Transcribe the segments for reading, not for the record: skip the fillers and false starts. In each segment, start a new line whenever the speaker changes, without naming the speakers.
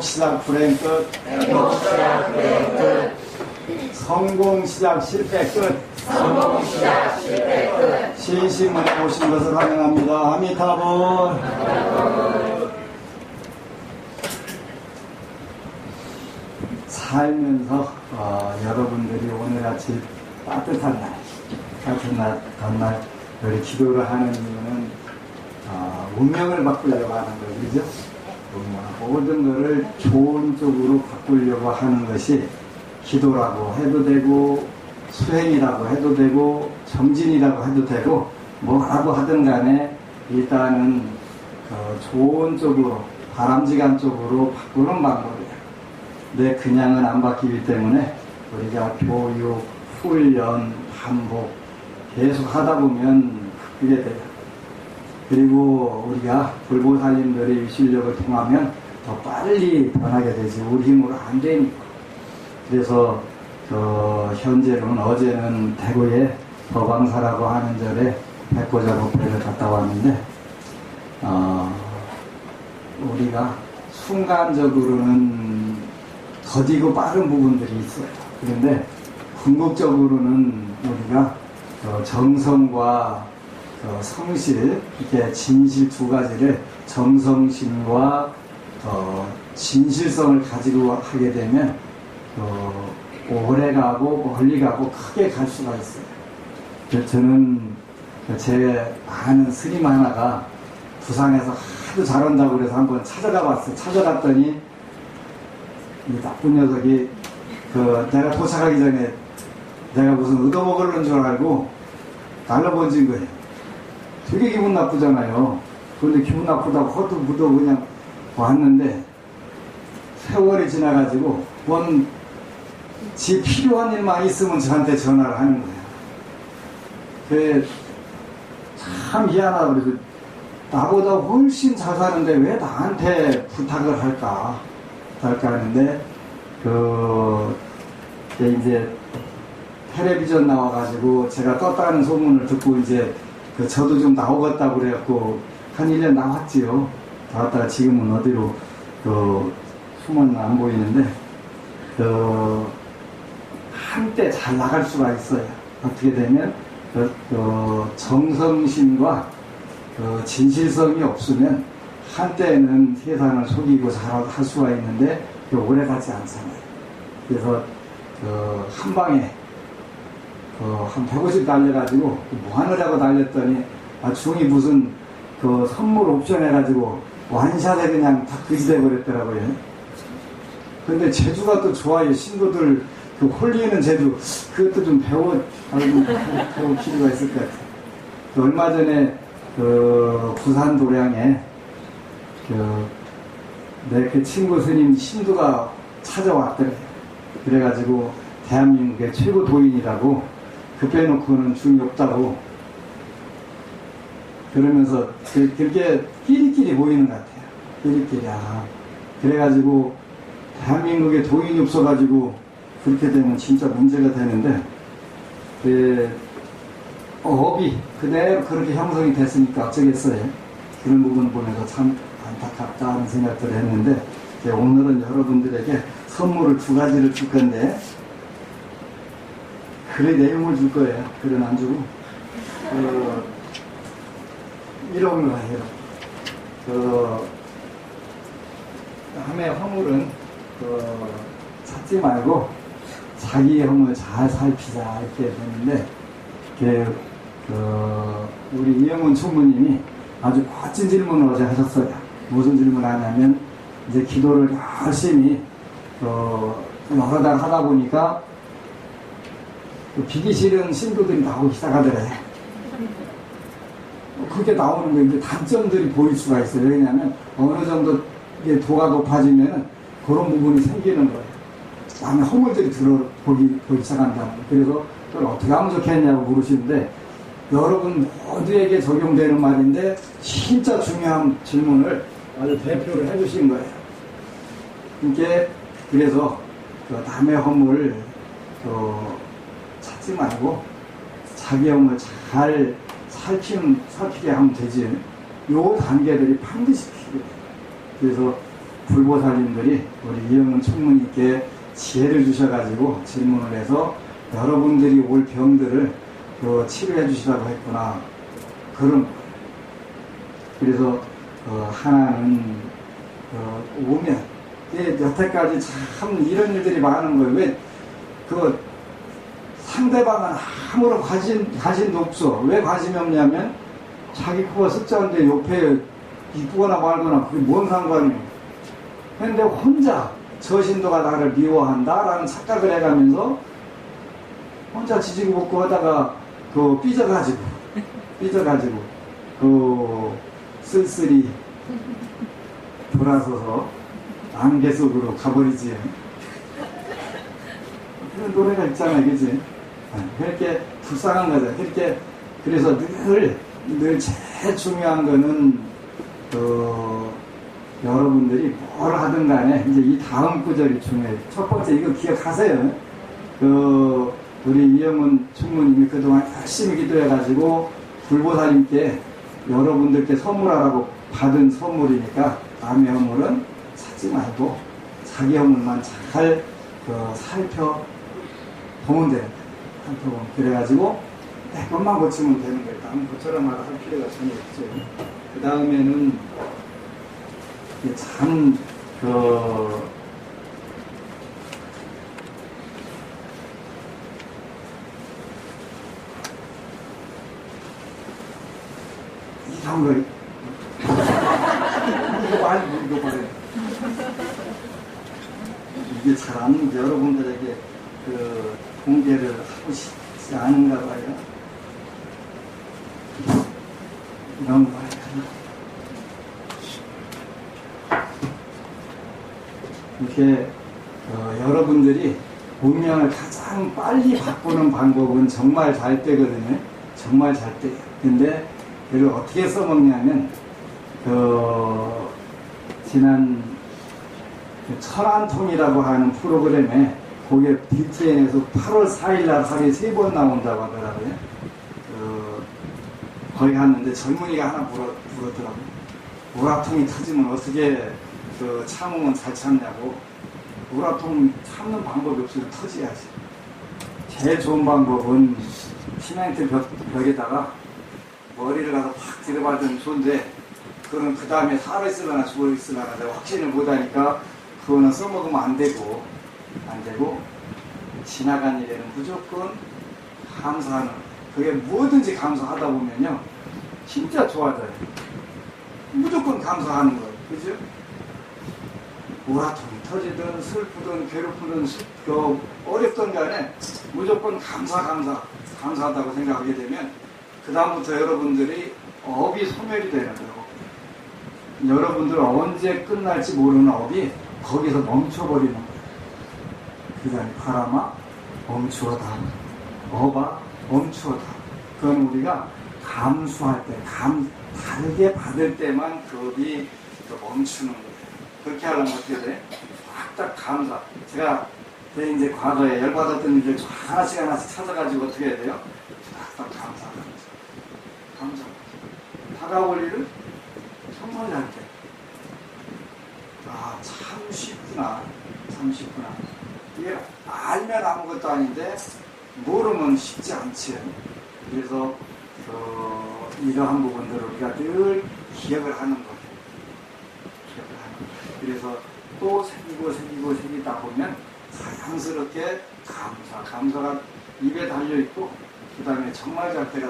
시작 불행 끝. 성공 시작 실패 끝. 시인신문에 오신 것을 환영합니다. 아미타불. 살면서 여러분들이 오늘같이 따뜻한 날, 같은 날 우리 기도를 하는 이유는 운명을 바꾸려고 하는 거죠. 그죠? 모든 것을 좋은 쪽으로 바꾸려고 하는 것이 기도라고 해도 되고 수행이라고 해도 되고 정진이라고 해도 되고 뭐라고 하든 간에 일단은 좋은 쪽으로 바람직한 쪽으로 바꾸는 방법이에요. 근데 그냥은 안 바뀌기 때문에 우리가 교육, 훈련, 반복 계속 하다 보면 바뀌게 돼요. 그리고 우리가 불보살님들의 실력을 통하면 더 빨리 변하게 되지 우리 힘으로 안 되니까. 그래서 현재는 어제는 대구에 법왕사라고 하는 절에 백보자 법회를 갔다 왔는데 우리가 순간적으로는 더디고 빠른 부분들이 있어요. 그런데 궁극적으로는 우리가 정성과 성실, 이렇게 진실 두 가지를 정성심과 진실성을 가지고 하게 되면 오래 가고 멀리 가고 크게 갈 수가 있어요. 저는 제 아는 스님 하나가 부산에서 하도 잘한다고 그래서 한번 찾아가 봤어요. 찾아갔더니 이 나쁜 녀석이 내가 도착하기 전에 내가 무슨 얻어먹으려는 줄 알고 날라번진 거예요. 되게 기분 나쁘잖아요. 그런데 기분 나쁘다고 헛도 그냥 왔는데 세월이 지나가지고 지 필요한 일만 있으면 저한테 전화를 하는 거예요. 그게 참 희한하다. 그래서 나보다 훨씬 잘 사는데 왜 나한테 부탁을 할까 하는데 이제 텔레비전 나와가지고 제가 떴다는 소문을 듣고 이제 저도 좀 나오겠다고 그래갖고 한 1년 나왔지요. 나왔다가 지금은 어디로 숨은 안 보이는데 한때 잘 나갈 수가 있어요. 어떻게 되면 정성심과 진실성이 없으면 한때는 세상을 속이고 잘 할 수가 있는데 오래 가지 않잖아요. 그래서 한 방에 한 150 달려가지고 뭐 하느라고 달렸더니 중이 무슨 선물 옵션 해가지고 완샷에 그냥 다 그지 돼버렸더라고요. 근데 재주가 또 좋아요. 신도들 홀리는 재주 그것도 좀 배울 필요가 있을 것 같아요. 얼마 전에 부산 도량에 내 친구 스님 신도가 찾아왔더래요. 그래가지고 대한민국의 최고 도인이라고 빼놓고는 중이 없다고 그러면서 그렇게 끼리끼리 보이는 것 같아요. 끼리끼리. 그래가지고 대한민국에 도인이 없어가지고 그렇게 되면 진짜 문제가 되는데 업이 그대로 그렇게 형성이 됐으니까 어쩌겠어요. 그런 부분 보면서 참 안타깝다 하는 생각들을 했는데 오늘은 여러분들에게 선물을 2가지를 줄 건데 글의 내용을 줄 거예요. 글은 안 주고 이런 거예요. 함의 허물은 찾지 말고 자기의 허물 잘 살피자 이렇게 되는데 우리 이영훈 총무님이 아주 멋진 질문을 어제 하셨어요. 무슨 질문을 하냐면 이제 기도를 열심히 여러 달 하다 보니까 비기 싫은 신도들이 나오기 시작하더래요. 그렇게 나오는 게 이제 단점들이 보일 수가 있어요. 왜냐하면 어느 정도 도가 높아지면 그런 부분이 생기는 거예요. 남의 허물들이 보기 시작한다. 그래서 그걸 어떻게 하면 좋겠냐고 물으시는데 여러분 모두에게 적용되는 말인데 진짜 중요한 질문을 아주 대표를 해주신 거예요. 그래서 남의 허물을 찾지 말고 자기 허물 잘 살피게 하면 되지. 요 단계들이 반드시 필요해요. 그래서 불보살님들이 우리 이영훈 총무님께 지혜를 주셔가지고 질문을 해서 여러분들이 올 병들을 치료해 주시라고 했구나. 그래서 하나는 오면 여태까지 참 이런 일들이 많은 거예요. 왜 상대방은 아무런 관심도 없어. 왜 관심이 없냐면 자기 코가 숫자인데 옆에 이쁘거나 말거나 그게 뭔 상관이에요. 근데 혼자 저신도가 나를 미워한다라는 착각을 해가면서 혼자 지지고 볶고 하다가 삐져가지고 쓸쓸히 돌아서서 안개 속으로 가버리지. 그런 노래가 있잖아요, 그지? 그렇게 불쌍한 거죠. 그래서 늘 제일 중요한 거는 여러분들이 뭘 하든 간에 이제 이 다음 구절이 중요해요. 첫 번째 이거 기억하세요. 우리 이영훈 총무님이 그동안 열심히 기도해가지고 불보살님께 여러분들께 선물하라고 받은 선물이니까 남의 허물은 찾지 말고 자기 허물만 잘 살펴보면 돼요. 그래가지고 내 것만 고치면 되는 거예요. 다음 고쳐라마다 할 필요가 전혀 없죠. 그 다음에는 참 이런 거 이거 말해 이게 잘 안 여러분들에게 공개를 하고 싶지 않은가 봐요. 이런 거 이렇게 여러분들이 운명을 가장 빨리 바꾸는 방법은 정말 잘 되거든요. 정말 잘 돼요. 근데 그걸 어떻게 써먹냐면 지난 천안통이라고 하는 프로그램에 거기에 BTN에서 8월 4일날 하루에 3번 나온다고 하더라고요. 거기 갔는데 젊은이가 하나 물었더라고요. 우라통이 터지면 어떻게 참으면 잘 참냐고. 우라통 참는 방법이 없어도 터져야지. 제일 좋은 방법은 시멘트 벽에다가 머리를 가서 팍 들어받으면 좋은데 그거는 그 다음에 살아있으려나 죽어있으려나 내가 확신을 못하니까 그거는 써먹으면 안 되고 지나간 일에는 무조건 감사하는, 그게 뭐든지 감사하다 보면요 진짜 좋아져요. 무조건 감사하는 거예요. 그죠? 우라통이 터지든 슬프든 괴롭든 어렵든 간에 무조건 감사하다고 생각하게 되면 그 다음부터 여러분들이 업이 소멸이 되는 거예요. 여러분들 언제 끝날지 모르는 업이 거기서 멈춰버리는 거예요. 그 다음에 바람아 멈추어다, 업아 멈추어다. 그건 우리가 감수할 때, 다르게 받을 때만 그 업이 멈추는 거예요. 그렇게 하려면 어떻게 돼? 딱 감사. 제가 이제 과거에 열받았던 일들 하나씩 찾아가지고 어떻게 해야 돼요? 딱 감사. 다가올 일을 정말 잘 때. 참 쉽구나. 이게 알면 아무것도 아닌데 모르면 쉽지 않지. 그래서 이러한 부분들을 우리가 늘 기억을 하는 거예요. 그래서 또 새기다 보면 자연스럽게 감사가 입에 달려있고 그 다음에 정말 잘 때가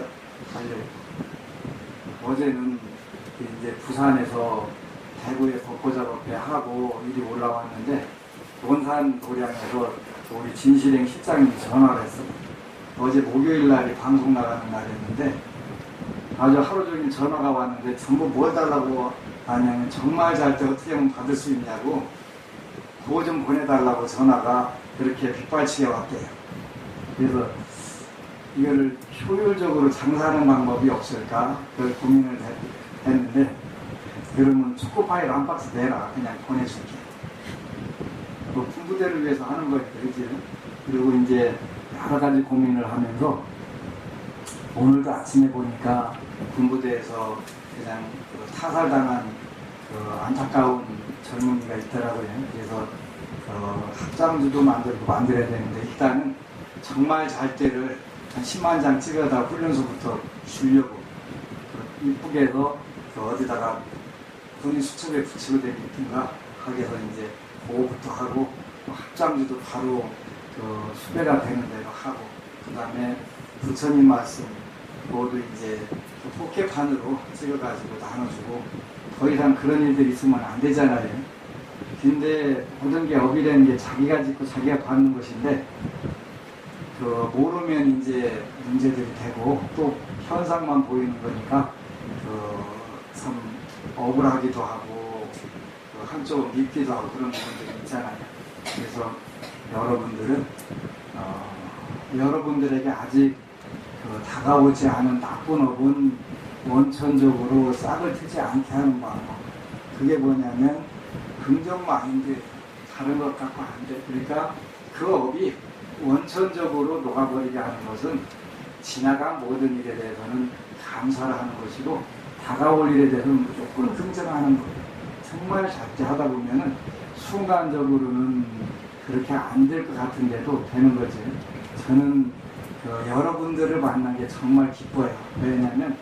달려있고. 어제는 이제 부산에서 대구에 벚꽃작업회 하고 일이 올라왔는데 본산 도량에서 우리 진실행 실장님이 전화를 했어요. 어제 목요일 날이 방송 나가는 날이었는데 아주 하루 종일 전화가 왔는데 전부 뭘 달라고 하냐면 정말 잘 때 어떻게 하면 받을 수 있냐고 그거 좀 보내달라고 전화가 그렇게 빗발치게 왔대요. 그래서 이거를 효율적으로 장사하는 방법이 없을까 그걸 고민을 했는데 그러면 초코파이를 한 박스 내라 그냥 보내줄게. 군부대를 위해서 하는 거니까 그치? 그리고 이제 여러 가지 고민을 하면서 오늘도 아침에 보니까 군부대에서 그냥 타살당한 안타까운 젊은이가 있더라고요. 그래서 합장주도 만들어야 되는데 일단은 정말 잘 때를 한 10만 장 찍어다 훈련소부터 주려고 이쁘게 해서 어디다가 군인 수첩에 붙이고 되겠든가 하게 해서 이제 그거부터 하고 합장주도 바로 수배가 되는 대로 하고 그 다음에 부처님 말씀 그것도 이제 포켓판으로 찍어가지고 나눠주고 더 이상 그런 일들이 있으면 안 되잖아요. 근데 모든 게 업이라는 게 자기가 짓고 자기가 받는 것인데 모르면 이제 문제들이 되고 또 현상만 보이는 거니까 참 억울하기도 하고 한쪽은 밉기도 하고 그런 부분들이 있잖아요. 그래서 여러분들은 여러분들에게 아직 다가오지 않은 나쁜 업은 원천적으로 싹을 트지 않게 하는 방법. 그게 뭐냐면 긍정 마인드, 다른 것 갖고 안 돼. 그러니까 그 업이 원천적으로 녹아버리게 하는 것은 지나간 모든 일에 대해서는 감사를 하는 것이고 다가올 일에 대해서는 무조건 긍정하는 거예요. 정말 작게 하다 보면은 순간적으로는 그렇게 안 될 것 같은데도 되는 거지. 저는 여러분들을 만난 게 정말 기뻐요. 왜냐하면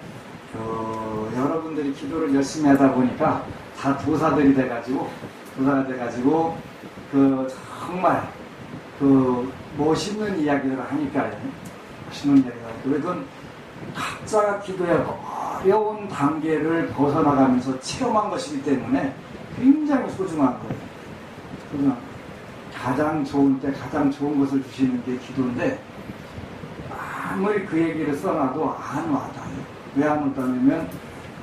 여러분들이 기도를 열심히 하다 보니까 다 도사들이 돼가지고 정말 멋있는 이야기를 하니까요. 멋있는 이야기를 하니까. 그래도 각자가 기도하고 어려운 단계를 벗어나가면서 체험한 것이기 때문에 굉장히 소중한 거예요. 소중한 거예요. 가장 좋은 때 가장 좋은 것을 주시는 게 기도인데 아무리 그 얘기를 써놔도 안 와닿아요. 왜 안 와닿냐면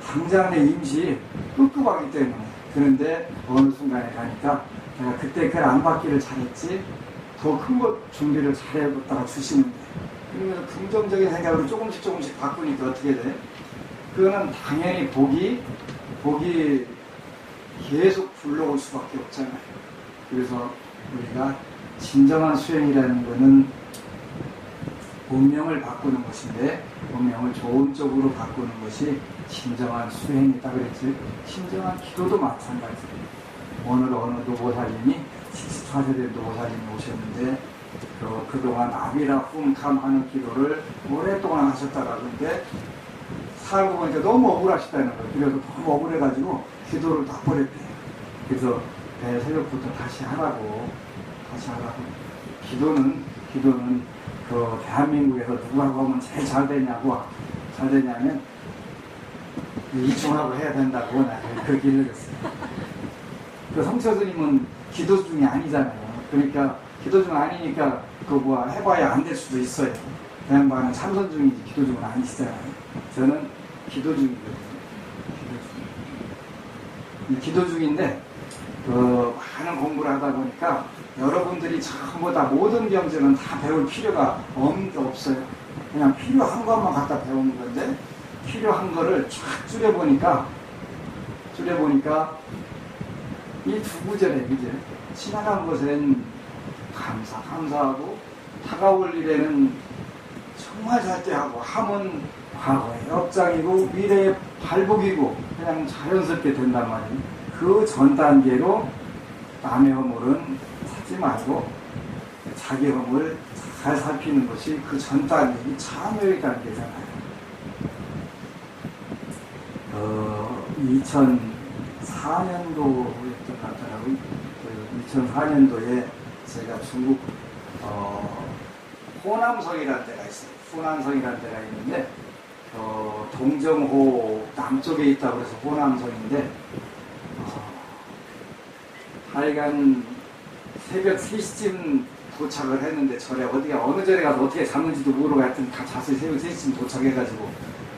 당장의 임시 끄끄하기 때문에. 그런데 어느 순간에 가니까 내가 그때 그걸 안 받기를 잘했지 더 큰 것 준비를 잘해봤다가 주시는데 그러면서 긍정적인 생각으로 조금씩 바꾸니까 어떻게 돼? 그거는 당연히 복이 계속 불러올 수밖에 없잖아요. 그래서 우리가 진정한 수행이라는 것은 운명을 바꾸는 것인데 운명을 좋은 쪽으로 바꾸는 것이 진정한 수행이다 그랬지. 진정한 기도도 마찬가지예요. 오늘 어느 노보살님이 74세대 노보살님이 오셨는데 그동안 아비라 훔캄하는 기도를 오랫동안 하셨다가 그런데 살고 보니까 너무 억울하시다는 거예요. 그래서 너무 억울해가지고 기도를 다 버렸대요. 그래서 새벽부터 다시 하라고. 기도는 대한민국에서 누구하고 하면 제일 잘 되냐면 이충하고 해야 된다고 그렇게 일렀어요. 성처스님은 기도 중이 아니잖아요. 그러니까 기도 중 아니니까 해봐야 안 될 수도 있어요. 그 양반은 참선 중이지 기도 중은 아니시잖아요. 저는 기도 중이거든요. 기도 중인데 많은 공부를 하다 보니까 여러분들이 전부 다 모든 경전은 다 배울 필요가 없어요. 그냥 필요한 것만 갖다 배우는 건데 필요한 거를 쫙 줄여보니까 이 두 구절에 이제 지나간 것엔 감사하고 다가올 일에는 정말 잘 때 하고 함은 과거의 역장이고 미래의 발복이고 그냥 자연스럽게 된단 말이에요. 그 전 단계로 남의 허물은 찾지 말고 자기 허물 잘 살피는 것이 그 전 단계이 참여의 단계잖아요. 2004년도였던 것 같더라고요. 2004년도에 제가 중국 호남성이라는 데가 있어요. 호남성이라는 데가 있는데 동정호 남쪽에 있다고 해서 호남성인데 하여간 새벽 3시쯤 도착을 했는데 절에 어느 절에 가서 어떻게 잤는지도 모르고 하여튼 자세히 새벽 3시쯤 도착해가지고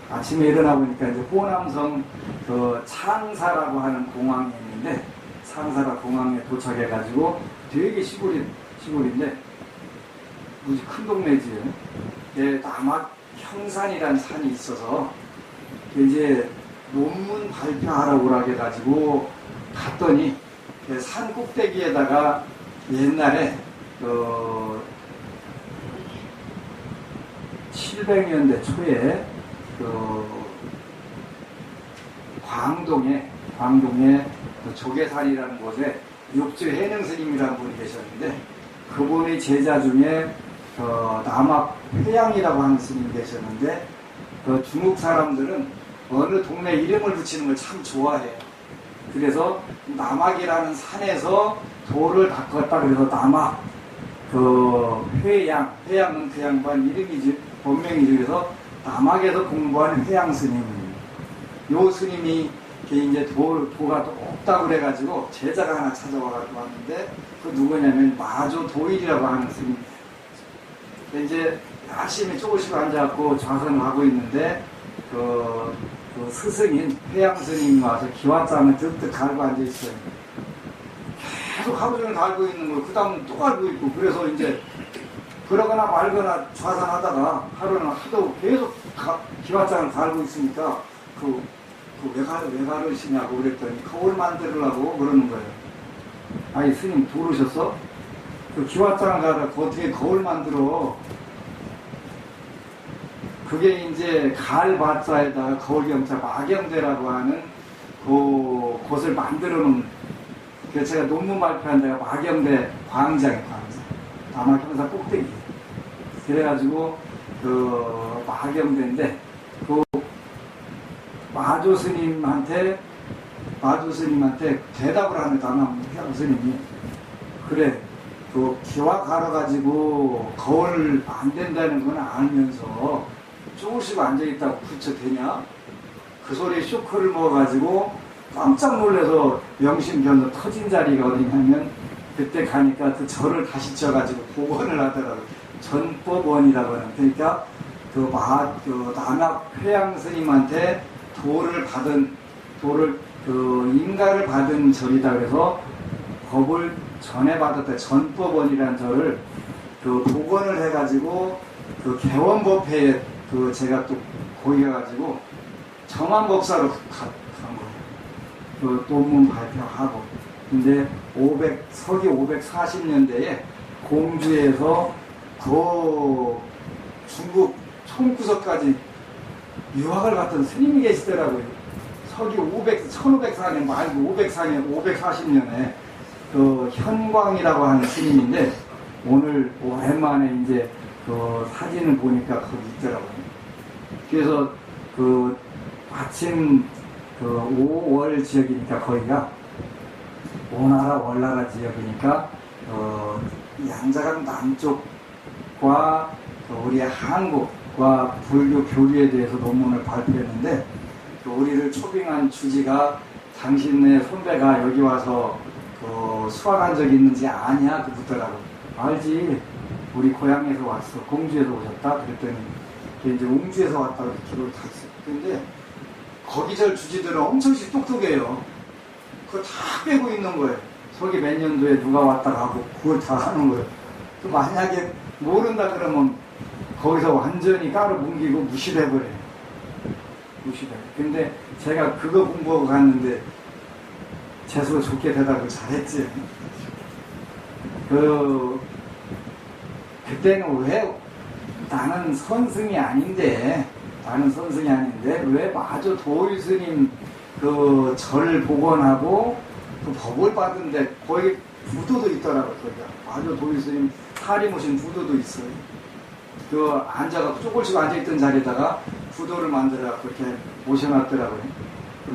아침에 일어나 보니까 이제 호남성 창사라고 하는 공항에 있는데 창사라 공항에 도착해가지고 되게 시골인데 무지 큰 동네지요. 남악 형산이라는 산이 있어서 이제 논문 발표하라고 오라고 해가지고 갔더니 산 꼭대기에다가 옛날에 700년대 초에 광동에 광동에 그 조계산이라는 곳에 육주 해능 스님이라는 분이 계셨는데 그분의 제자 중에 남학 회양이라고 하는 스님이 계셨는데 그 중국 사람들은 어느 동네 이름을 붙이는 걸 참 좋아해요. 그래서 남학이라는 산에서 돌을 닦았다 그래서 남학 회양은 그 양반 이름이지 본명이지. 그래서 남학에서 공부한 회양 스님. 요 스님이 이제 도가 또 없다고 그래가지고 제자가 하나 찾아와가지고 왔는데 그 누구냐면 마조 도일이라고 하는 스님. 이제 열심히 조금씩 앉아갖고 좌선을 하고 있는데 그 스승인 회양 스님이 와서 기와장을 득득 갈고 앉아있어요. 계속 하루 종일 갈고 있는 거, 그 다음 또 갈고 있고, 그래서 이제 그러거나 말거나 좌선하다가 하루는 하도 계속 기와장을 갈고 있으니까 왜 가르시냐고 그랬더니 거울 만들으려고 그러는 거예요. 아니 스님 부르셨어? 그 기와장을 가다가 어떻게 거울 만들어? 그게 이제 가을바자에다가 거울경자 마경대라고 하는 그 곳을 만들어 놓은, 그래서 제가 논문 발표한 데가 마경대 광장이에요, 광장. 남학경사 꼭대기. 그래가지고 그 마경대인데 그 마조 스님한테 대답을 하는 남학 스님이 그래 그 기와 갈아가지고 거울 안 된다는 건 알면서 조금씩 앉아있다고 그쳐 되냐? 그 소리에 쇼크를 먹어가지고 깜짝 놀라서 명심변도 터진 자리가 어디냐면 그때 가니까 그 절을 다시 쪄가지고 복원을 하더라고요. 전법원이라고 하는. 그러니까 그 남학 회양 스님한테 인가를 받은 절이다 그래서 법을 전해받았다. 전법원이라는 절을 그 복원을 해가지고 그 개원법회에 제가 또 거기 가가지고 정한법사로 간 거예요. 그 논문 발표하고. 근데 서기 540년대에 공주에서 그 중국 총구석까지 유학을 갔던 스님이 계시더라고요. 서기 1504년 말고 540년에 그 현광이라고 하는 스님인데 오늘 오랜만에 이제 그 사진을 보니까 거기 있더라고요. 그래서 마침 5월 지역이니까 거기가 오나라 월나라 지역이니까 양자강 남쪽과 우리 한국과 불교 교류에 대해서 논문을 발표했는데 우리를 초빙한 주지가 당신네 선배가 여기 와서 수학한 적이 있는지 아냐? 그 묻더라고. 알지. 우리 고향에서 왔어. 공주에서 오셨다. 그랬더니 이제 웅주에서 왔다고 기록을 다 했어요. 근데 거기 절 주지들은 엄청씩 똑똑해요. 그거 다 빼고 있는 거예요. 서기 몇 년도에 누가 왔다 가고 그걸 다 하는 거예요. 그 만약에 모른다 그러면 거기서 완전히 까로 뭉기고 무시를 해버려요. 무시를. 근데 제가 그거 공부하고 갔는데 재수가 좋게 대답을 잘했지. 그때는 왜 나는 선승이 아닌데 왜 마조 도일 스님 그 절을 복원하고 그 법을 받은데 거기 부도도 있더라고요. 거기가 마조 도일 스님 살이 모신 부도도 있어요. 앉아갖고 조금씩 앉아있던 자리에다가 부도를 만들어갖고 이렇게 모셔놨더라고요.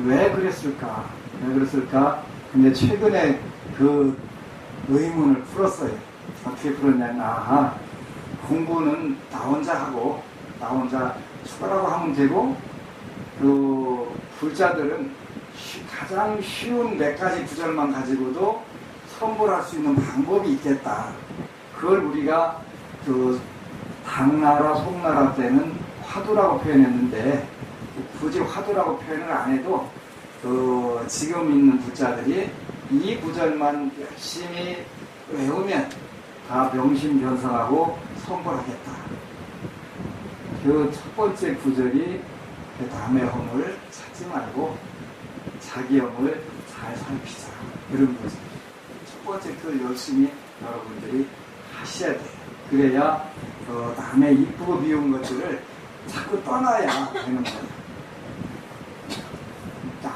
왜 그랬을까? 근데 최근에 그 의문을 풀었어요. 어떻게 풀었냐면, 공부는 나 혼자 하고, 나 혼자 추가라고 하면 되고, 불자들은 가장 쉬운 몇 가지 구절만 가지고도 선불할 수 있는 방법이 있겠다. 그걸 우리가 당나라, 송나라 때는 화두라고 표현했는데, 굳이 화두라고 표현을 안 해도, 지금 있는 불자들이 이 구절만 열심히 외우면 다 명심변성하고 선불하겠다. 그 첫 번째 구절이 남의 허물 찾지 말고 자기 허물 잘 살피자. 이런 거죠. 첫 번째 그 열심히 여러분들이 하셔야 돼요. 그래야 남의 이쁘고 미운 것들을 자꾸 떠나야 되는 거예요.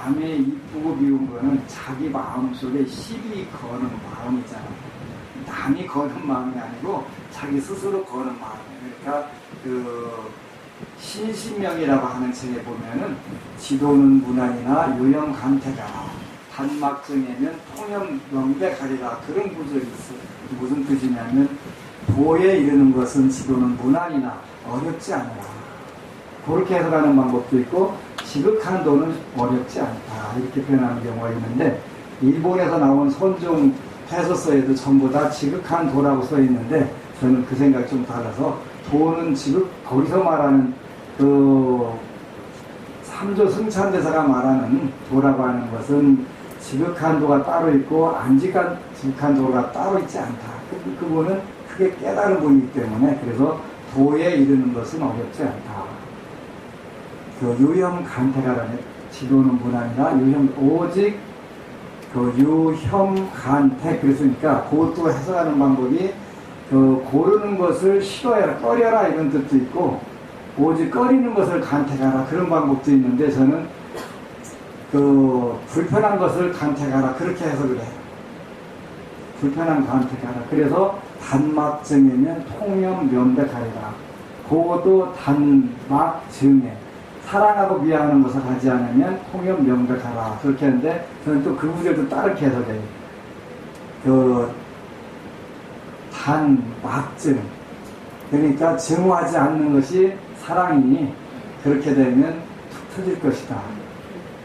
남의 이쁘고 미운 거는 자기 마음속에 시비 거는 마음이잖아. 남이 거는 마음이 아니고 자기 스스로 거는 마음이에요. 그러니까 신신명이라고 하는 책에 보면은 지도는 무난이나 요염간태가 단막정에면 통념명백하리라 그런 구절이 있어요. 무슨 뜻이냐면 도에 이르는 것은 지도는 무난이나 어렵지 않으라. 그렇게 해석하는 방법도 있고 지극한 도는 어렵지 않다 이렇게 표현하는 경우가 있는데 일본에서 나온 선종 해설서에도 전부 다 지극한 도라고 써 있는데 저는 그 생각이 좀 달라서 도는 거기서 말하는 삼조 승찬대사가 말하는 도라고 하는 것은 지극한 도가 따로 있고 안 지극한 도가 따로 있지 않다. 그분은 크게 깨달은 분이기 때문에 그래서 도에 이르는 것은 어렵지 않다. 유혐간태가라네. 지도는 무난이나 오직 유혐간태 그랬으니까 그것도 해석하는 방법이 고르는 것을 싫어해라 꺼려라 이런 뜻도 있고 오직 꺼리는 것을 간택하라 그런 방법도 있는데 저는 불편한 것을 간택하라 그렇게 해석을 해요. 불편한 간택하라. 그래서 단막정이면 통념명백하리라. 그것도 단막정에 사랑하고 미워하는 것을 하지 않으면 통념명백하라 그렇게 하는데 저는 또 그 구절도 다르게 해석해요. 단막증 그러니까 증오하지 않는 것이 사랑이니 그렇게 되면 툭 터질 것이다.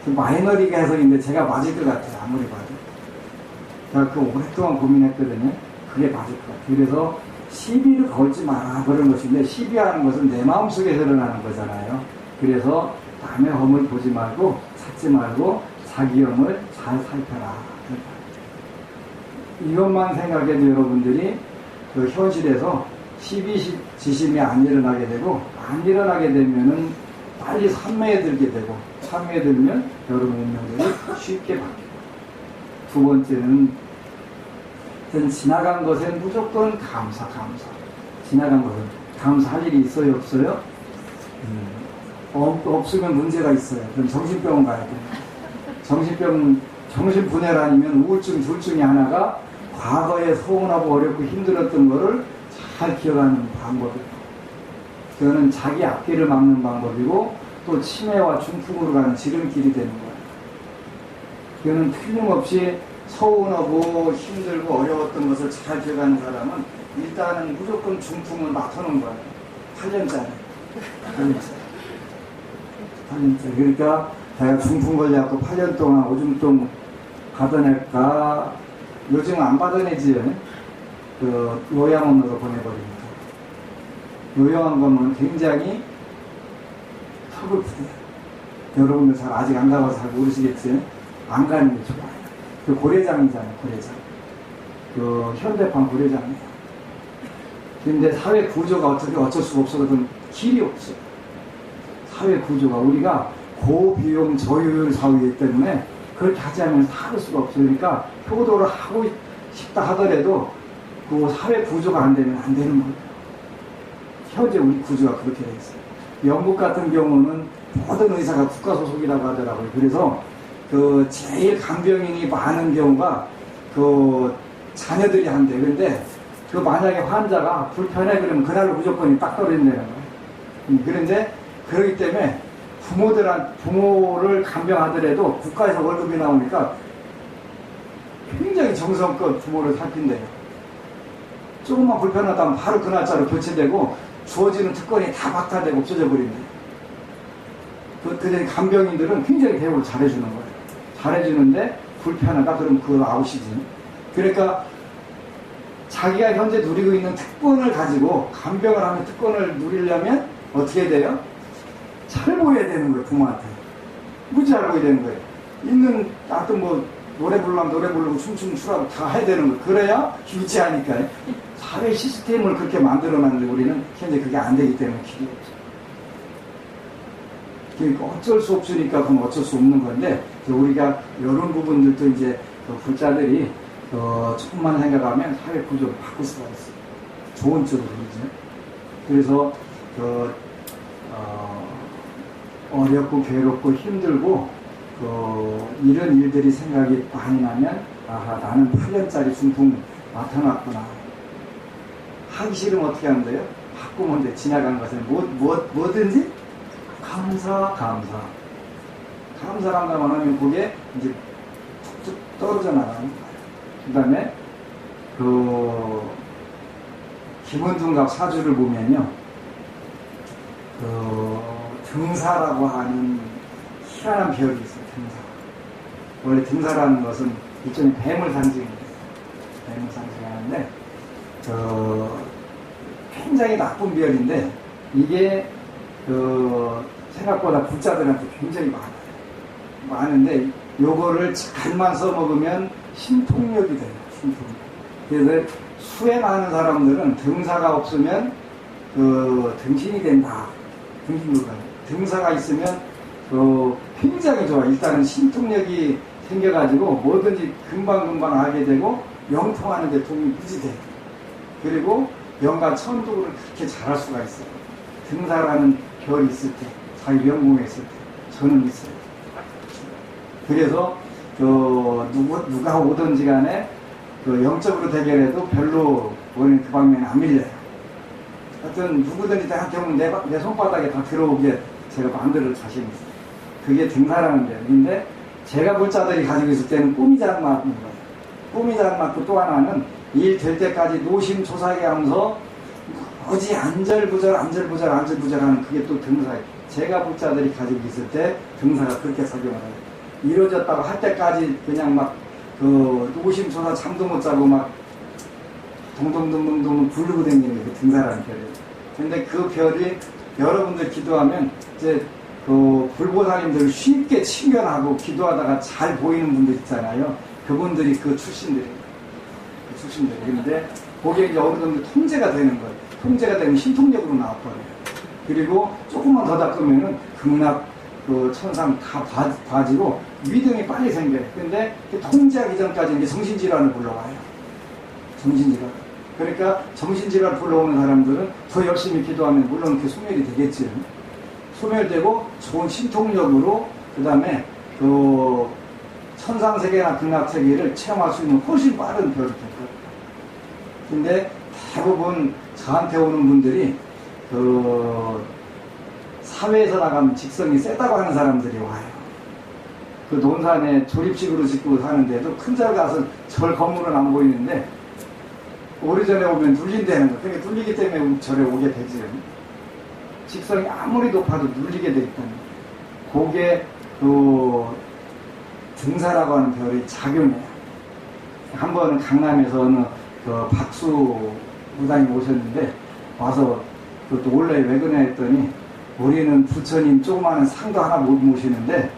마이너리그 해석인데 제가 맞을 것 같아요. 아무리 봐도. 제가 오랫동안 고민했거든요. 그게 맞을 것 같아요. 그래서 시비를 걸지 마라 그런 것인데 시비하는 것은 내 마음속에 드러나는 거잖아요. 그래서 남의 험을 보지 말고 찾지 말고 자기 험을 잘 살펴라. 이것만 생각해도 여러분들이 현실에서 시비지심이 안 일어나게 되고 안 일어나게 되면은 빨리 산매에 들게 되고 산매에 들면 여러분 운명들이 쉽게 바뀌고 두 번째는 지나간 것에 무조건 감사 지나간 것은 감사할 일이 있어요 없어요? 없으면 문제가 있어요. 그럼 정신병원 가야 돼요. 정신분열 아니면 우울증 둘 중에 하나가 과거에 서운하고 어렵고 힘들었던 거를 잘 기억하는 방법이에요. 그거는 자기 앞길을 막는 방법이고 또 치매와 중풍으로 가는 지름길이 되는 거예요. 그거는 틀림없이 서운하고 힘들고 어려웠던 것을 잘 기억하는 사람은 일단은 무조건 중풍을 맡아놓은 거예요. 8년짜리. 그러니까 제가 중풍 걸려갖고 8년 동안 오줌통 받아낼까 요즘 안 받아내지요. 요양원으로 보내버립니다. 요양원 가면 굉장히 턱을 푸대요. 여러분들 아직 안 가봐서 잘 모르시겠지? 안 가는 게 좋아요. 고래장이잖아요, 고래장. 현대판 고래장이에요. 근데 사회 구조가 어쩔 수가 없어서 길이 없어요. 사회 구조가 우리가 고비용 저효율 사회이기 때문에 그렇게 하지 않으면 살 수가 없어요. 그러니까 효도를 하고 싶다 하더라도 그 사회 구조가 안 되면 안 되는 거예요. 현재 우리 구조가 그렇게 되어 있어요. 영국 같은 경우는 모든 의사가 국가 소속이라고 하더라고요. 그래서 제일 간병인이 많은 경우가 자녀들이 한대. 근데 만약에 환자가 불편해 그러면 그날로 무조건 딱 떨어진다는 거예요. 그런데 그렇기 때문에 부모를 간병하더라도 국가에서 월급이 나오니까 굉장히 정성껏 부모를 살핀대요. 조금만 불편하다면 바로 그 날짜로 교체되고 주어지는 특권이 다 박탈되고 없어져 버린대요. 그전에 간병인들은 굉장히 대우를 잘해주는 거예요. 잘해주는데 불편하다 그러면 그거 아웃이지. 그러니까 자기가 현재 누리고 있는 특권을 가지고 간병을 하면 특권을 누리려면 어떻게 돼요? 잘 보여야 되는 거예요. 부모한테 무지 잘 보여야 되는 거예요. 있는 하여튼 노래 부르면 노래 부르고 춤추면 추라고 다 해야 되는 거예요. 그래야 유지하니까요. 사회 시스템을 그렇게 만들어놨는데 우리는 현재 그게 안 되기 때문에 길이 없어요. 그러니까 어쩔 수 없으니까 그건 어쩔 수 없는 건데 우리가 이런 부분들도 이제 불자들이 조금만 생각하면 사회 구조를 바꿀 수가 있어요. 좋은 쪽으로 그죠. 그래서 어렵고 괴롭고 힘들고 이런 일들이 생각이 많이 나면, 아하, 나는 8년짜리 중풍 맡아놨구나. 하기 싫으면 어떻게 하면 돼요? 바꾸면 돼. 지나간 것은 뭐든지 감사를 한다만 하면 그게 이제 툭툭 떨어져 나가는 거예요. 그 다음에 김원중갑 사주를 보면요, 등사라고 하는 희한한 별이 있어요. 등사. 원래 등사라는 것은 일종의 뱀을 상징해요. 뱀을 상징하는데 굉장히 나쁜 별인데, 이게 생각보다 불자들한테 굉장히 많은데, 요거를 잘만 써먹으면 신통력이 돼요. 신통력. 그래서 수에 많은 사람들은 등사가 없으면 등신이 된다. 등사가 있으면 굉장히 좋아. 일단은 신통력이 생겨가지고 뭐든지 금방금방 하게 되고 영통하는 데 도움이 무지 돼. 그리고 영가 천도를 그렇게 잘할 수가 있어요. 등사라는 별이 있을 때, 자기 명궁에 있을 때 저는 있어요. 그래서 누가 오든지 간에 영적으로 대결해도 별로 우리는 그 방면에 안 밀려요. 하여튼 누구든지 나한테 오면 내 손바닥에 다 들어오게 제가 만들어 자신 있어요. 그게 등사라는 별인데, 제가 불자들이 가지고 있을 때는 꿈이 잘 맞는 거예요. 꿈이 잘 맞고, 또 하나는 일 될 때까지 노심초사하게 하면서 어지 안절부절 하는 그게 또 등사예요. 제가 불자들이 가지고 있을 때 등사가 그렇게 작용을 해요. 이루어졌다고 할 때까지 그냥 막 노심초사 잠도 못 자고 막 동동동동동 굴르고 다니는 게 등사라는 별이에요. 근데 그 별이 여러분들 기도하면 이제 불보살님들 쉽게 친견하고 기도하다가 잘 보이는 분들 있잖아요. 그분들이 그 출신들이에요. 근데 거기에 이제 어느 정도 통제가 되는 거예요. 통제가 되면 신통력으로 나와버려요. 그리고 조금만 더 닦으면은 극락 천상 다 봐지고 위등이 빨리 생겨요. 근데 통제하기 전까지 이제 정신질환을 불러와요. 정신질환. 그러니까 정신질환 불러오는 사람들은 더 열심히 기도하면 물론 그 소멸이 되겠지. 소멸되고 좋은 신통력으로 그 다음에 천상세계나 극락세계를 체험할 수 있는 훨씬 빠른 별이 될 거예요. 근데 대부분 저한테 오는 분들이 사회에서 나가면 직성이 세다고 하는 사람들이 와요. 그 논산에 조립식으로 짓고 사는데도 큰 절 가서 절 건물은 안 보이는데 오래전에 오면 눌린다는 거. 그러니까 눌리기 때문에 절에 오게 되지. 직성이 아무리 높아도 눌리게 돼 있다는 거. 그게 등사라고 하는 별이 작용해요. 한 번은 강남에서 어느 박수 무당이 오셨는데 와서 또 원래 왜 그러냐 했더니, 우리는 부처님 조그마한 상도 하나 못 모시는데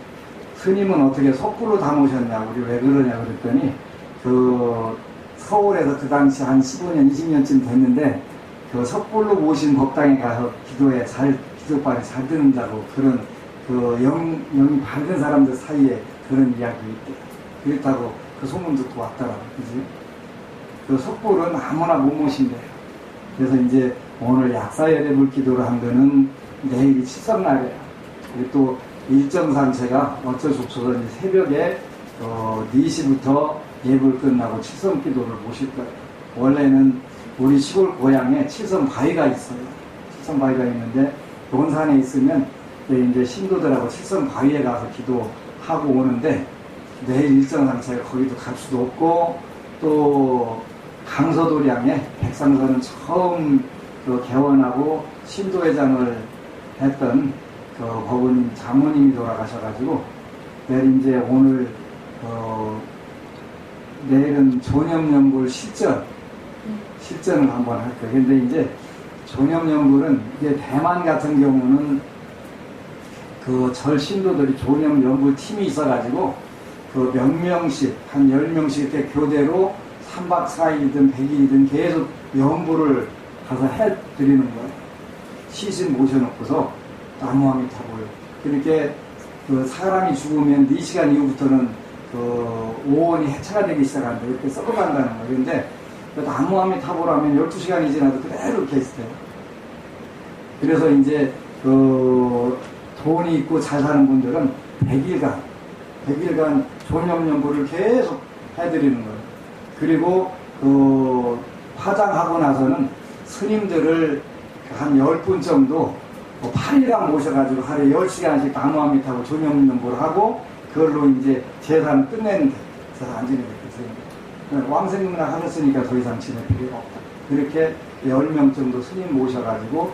스님은 어떻게 섣불로 다 모셨냐, 우리 왜 그러냐 그랬더니, 서울에서 그 당시 한 15년 20년쯤 됐는데 섣불로 모신 법당에 가서 기도빨이 잘 듣는다고, 그런 영이 밝은 사람들 사이에 그런 이야기 있대. 그렇다고 그 소문 듣고 왔더라고. 그지? 섣불은 아무나 못 모신대요. 그래서 이제 오늘 약사열애물 기도를 한 거는 내일이 칠성날이에요. 그리고 또 일정상 제가 어쩔 수 없어서 이제 새벽에 4시부터 예불 끝나고 칠성 기도를 모실 거예요. 원래는 우리 시골 고향에 칠성 바위가 있어요. 칠성 바위가 있는데 논산에 있으면 이제 신도들하고 칠성 바위에 가서 기도하고 오는데, 내일 일정상 제가 거기도 갈 수도 없고, 또 강서도량에 백상선은 처음 개원하고 신도회장을 했던 법원님 장모님이 돌아가셔가지고, 내일 이제 오늘 내일은 존염연불 실전을 한번 할 거예요. 근데 이제 존염연불은 이제 대만 같은 경우는 절 신도들이 존염연불 팀이 있어가지고 몇 명씩 한 10명씩 이렇게 교대로 3박 4일이든 100일이든 계속 연불을 가서 해드리는 거예요. 시신 모셔놓고서 나무아미타불. 그렇게 사람이 죽으면 4시간 이후부터는 오온이 해체가 되기 시작하는데 이렇게 썩어간다는 거예요. 그런데 나무아미타불 하면 12시간이 지나도 그대로 이렇게 있어요. 그래서 이제 돈이 있고 잘 사는 분들은 100일간 100일간 조념연부를 계속 해드리는 거예요. 그리고 화장하고 나서는 스님들을 한 10분 정도 8일간 모셔가지고 하루에 10시간씩 나무아미타고 조념연부를 하고 그걸로 이제 제사는 끝내는데 제사 안 지내게 됐어요. 왕생문학 하셨으니까 더 이상 지낼 필요가 없다. 그렇게 10명 정도 스님 모셔가지고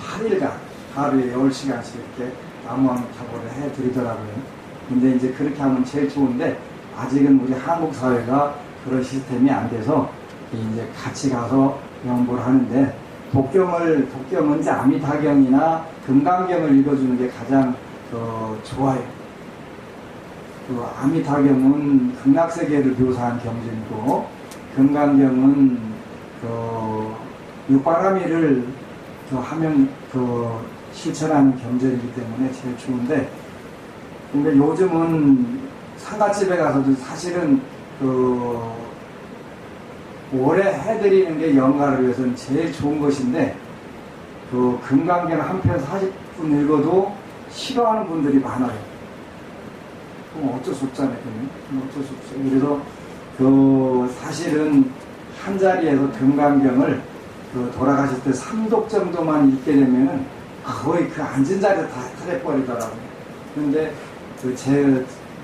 8일간 하루에 10시간씩 이렇게 나무아미타고를 해드리더라고요. 근데 이제 그렇게 하면 제일 좋은데 아직은 우리 한국 사회가 그런 시스템이 안 돼서 이제 같이 가서 연보를 하는데 독경은 이제 아미타경이나 금강경을 읽어주는 게 가장 좋아요. 아미타경은 극락세계를 묘사한 경전이고 금강경은 육바라미를 하면 실천하는 경전이기 때문에 제일 좋은데 근데 요즘은 상가집에 가서도 사실은 오래 해드리는 게 영가를 위해서는 제일 좋은 것인데 금강경 한 편 40분 읽어도 싫어하는 분들이 많아요. 그럼 어쩔 수 없잖아요. 어쩔 수 없어요. 그래서 사실은 한 자리에서 금강경을 돌아가실 때 3독 정도만 읽게 되면은 거의 그 앉은 자리에 다 탈해버리더라고요. 근데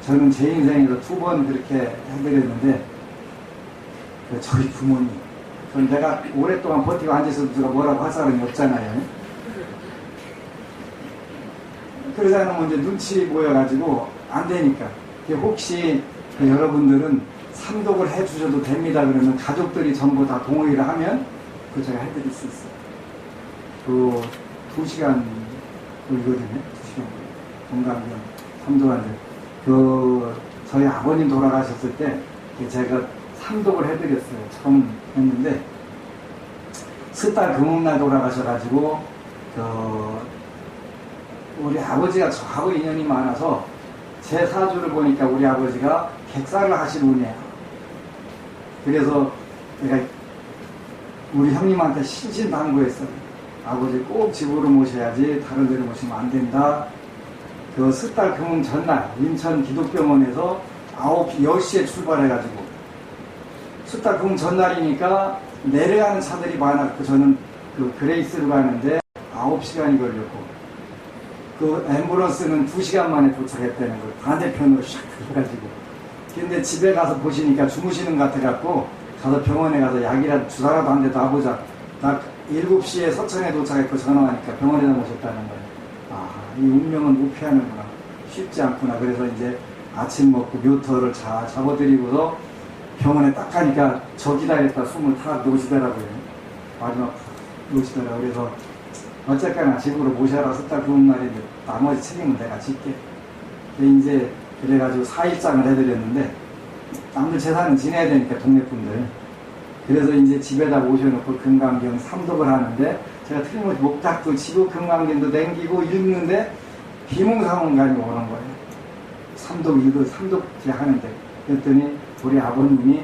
저는 제 인생에서 2번 그렇게 해드렸는데 저희 부모님 내가 오랫동안 버티고 앉아서 누가 뭐라고 할 사람이 없잖아요. 그러지 않으면 이제 눈치 보여가지고 안 되니까 혹시 여러분들은 3독을 해주셔도 됩니다 그러면 가족들이 전부 다 동의를 하면 제가 해드릴 수 있어요. 2시간 이거든요. 2시간 건강경 3독한데 저희 아버님 돌아가셨을 때 제가 3독을 해드렸어요. 처음 했는데 스딸 금음날 돌아가셔가지고 우리 아버지가 저하고 인연이 많아서 제 사주를 보니까 우리 아버지가 객사를 하시는 분이에요. 그래서 내가 우리 형님한테 신신당부했어요. 아버지 꼭 집으로 모셔야지 다른 데로 모시면 안 된다. 스딸 금음 전날 인천 기독병원에서 10시에 출발해가지고 스딸 금음 전날이니까 내려가는 차들이 많았고 저는 그레이스로 가는데 9시간이 걸렸고 앰뷸런스는 2시간 만에 도착했다는 걸 반대편으로 샥 들어가지고 근데 집에 가서 보시니까 주무시는 것 같아갖고 가서 병원에 가서 약이라도 주사라도 한 대 놔보자. 나 7시에 서천에 도착했고 전화하니까 병원에다 모셨다는 거예요. 이 운명은 못 피하는구나. 쉽지 않구나. 그래서 이제 아침 먹고 묘터를 잘 잡아드리고서 병원에 딱 가니까 저 기다렸다 숨을 다 놓으시더라고요. 마지막 놓으시더라고요. 그래서 어쨌거나 집으로 모셔라 스딸 구운 날인데 나머지 책임은 내가 질게. 이제 그래가지고 4일장을 해드렸는데 남들 재산은 지내야 되니까 동네 분들. 그래서 이제 집에다 모셔놓고 금강경 3독을 하는데 제가 틀림없이 목탁도 치고 금강경도 댕기고 읽는데 비몽사몽간이 오는 거예요. 3독 하는데 그랬더니 우리 아버님이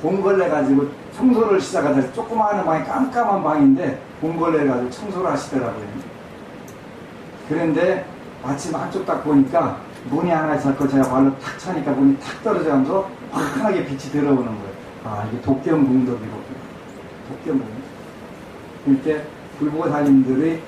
봉걸레 가지고 청소를 시작하다 조그마한 방이 깜깜한 방인데 봉걸레 가지고 청소를 하시더라고요. 그런데 아침 한쪽 딱 보니까 문이 하나 있었고 제가 발로 탁 차니까 문이 탁 떨어져가면서 환하게 빛이 들어오는 거예요. 이게 독경궁덕이거든요. 독경궁. 이렇게 불보살님들의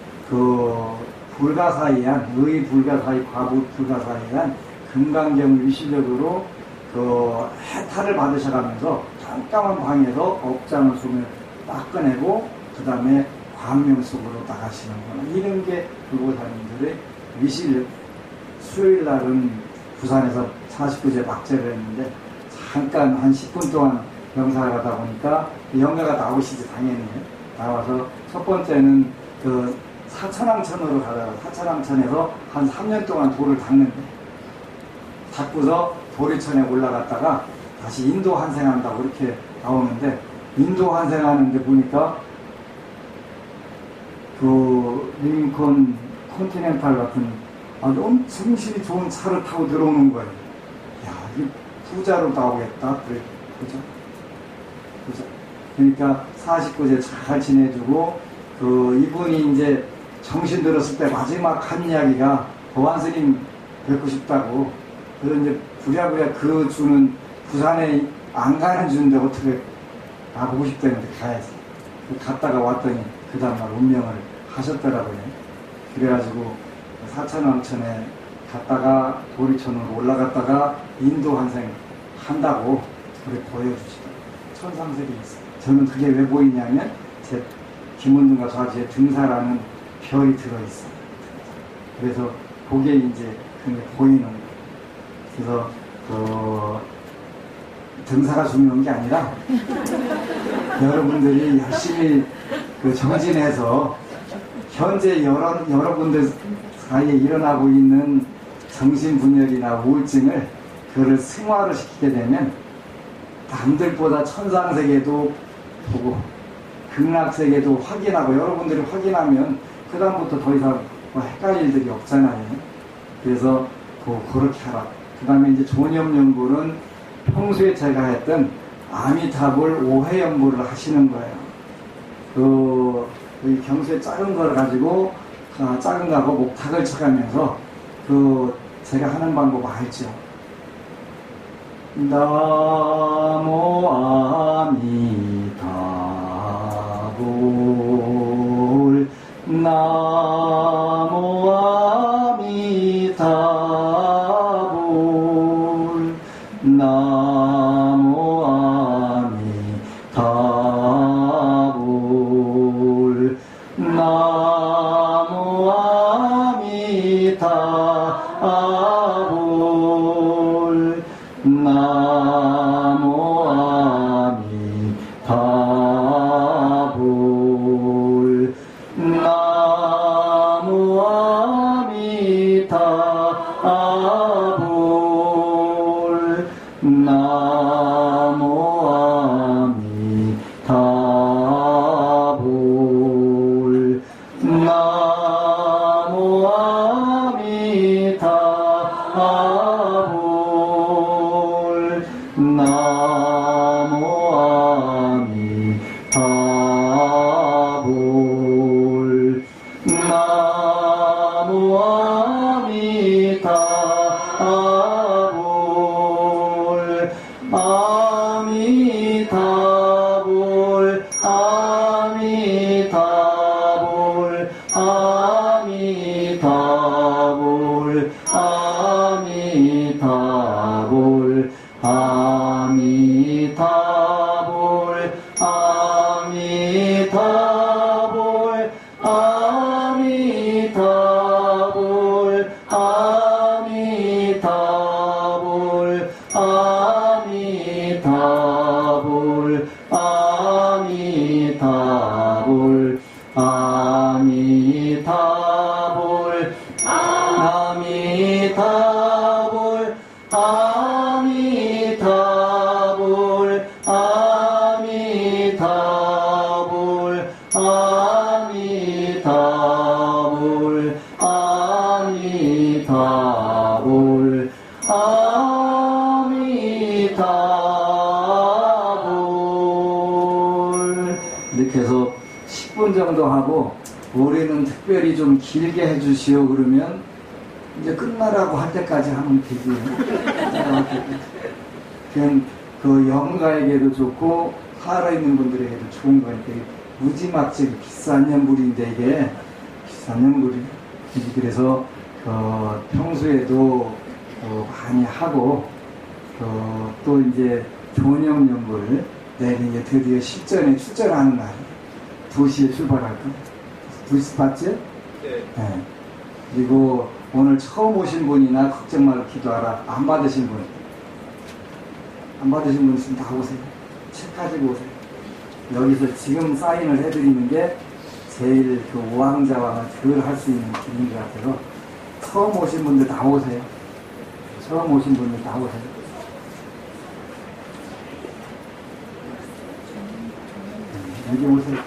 불가사의한, 의불가사의, 과불가사의한 금강경 위시적으로 해탈을 받으셔가면서 깜깜한 방에서 업장을 숨을 딱 꺼내고 그 다음에 광명 속으로 나가시는구나. 이런 게 불보살님들의 위시력. 수요일 날은 부산에서 49제 막제를 했는데 잠깐 한 10분 동안 명상을 하다 보니까 영가가 나오시지 당연히 나와서 첫 번째는 사천왕천으로 가다가 사천왕천에서 한 3년 동안 돌을 닦는데 닦고서 도리천에 올라갔다가 다시 인도 환생한다고 이렇게 나오는데 인도 환생하는데 보니까 링컨 컨티넨탈 같은 너무 정신이 좋은 차를 타고 들어오는 거예요. 야, 이게 부자로 나오겠다. 그래, 부자. 그러니까 49제 잘 지내주고, 이분이 이제 정신 들었을 때 마지막 한 이야기가 보안스님 뵙고 싶다고 그래서 이제 부랴부랴 그 주는 부산에 안 가는 주인데 어떻게 가보고 싶다는데 가야지. 갔다가 왔더니 그 다음날 운명을 하셨더라고요. 그래가지고 사천왕천에 갔다가 도리천으로 올라갔다가 인도 환생 한다고 그렇게 보여주시더라고요. 천상석이 있어요. 저는 그게 왜 보이냐면 제 김원중과 좌지에 등사라는 별이 들어있어요. 그래서 그게 이제 그게 보이는 거예요. 그래서 등사가 중요한 게 아니라 여러분들이 열심히 정진해서 현재 여러분들 사이에 일어나고 있는 정신분열이나 우울증을 그거를 승화를 시키게 되면 남들보다 천상세계도 보고 극락세계도 확인하고 여러분들이 확인하면 그 다음부터 더 이상 헷갈릴 일이 없잖아요. 그래서 그렇게 하라. 그 다음에 이제 존염연불은 평소에 제가 했던 아미타불 5회 연불을 하시는 거예요. 경수에 작은 걸 가지고 작은 거하고 목탁을 쳐가면서 제가 하는 방법 알죠? 나모 아미타불 나모 아미타불 나모 아미타불 나모 아미타불 나모 아미타불 나모 아미타불 나모 아미타불 나모 아미타불 나모 아미타불 나모 아미타불 아미타불 아미타불 아미타불 아미타불 아미타불 아미타불 아미타불 아미타불 아미타불 아미타불 아미타불 아미타불 아미타불 아미타불 아미타불 아미타불 아미타불 이렇게 해서 10분 정도 하고 올해는 특별히 좀 길게 해주시오 그러면 이제 끝나라고 할 때까지 하면 되지. 그냥 영가에게도 좋고 살아있는 분들에게도 좋은 거니까 무지막지하게 비싼 연불인데 이게 비싼 연불이 그래서 평소에도 많이 하고 또 이제 존영연불 내일 이제 드디어 실전에 출전하는 날 2시에 출발할까? 2시 봤지? 네. 네. 그리고 오늘 처음 오신 분이나 걱정 말고 기도하라 안 받으신 분 있으면 다 오세요. 책 가지고 오세요. 여기서 지금 사인을 해드리는 게 제일 우왕좌왕을 덜 할 수 있는 길인 것 같아서 처음 오신 분들 다 오세요. 처음 오신 분들 다 오세요. 여기 오세요.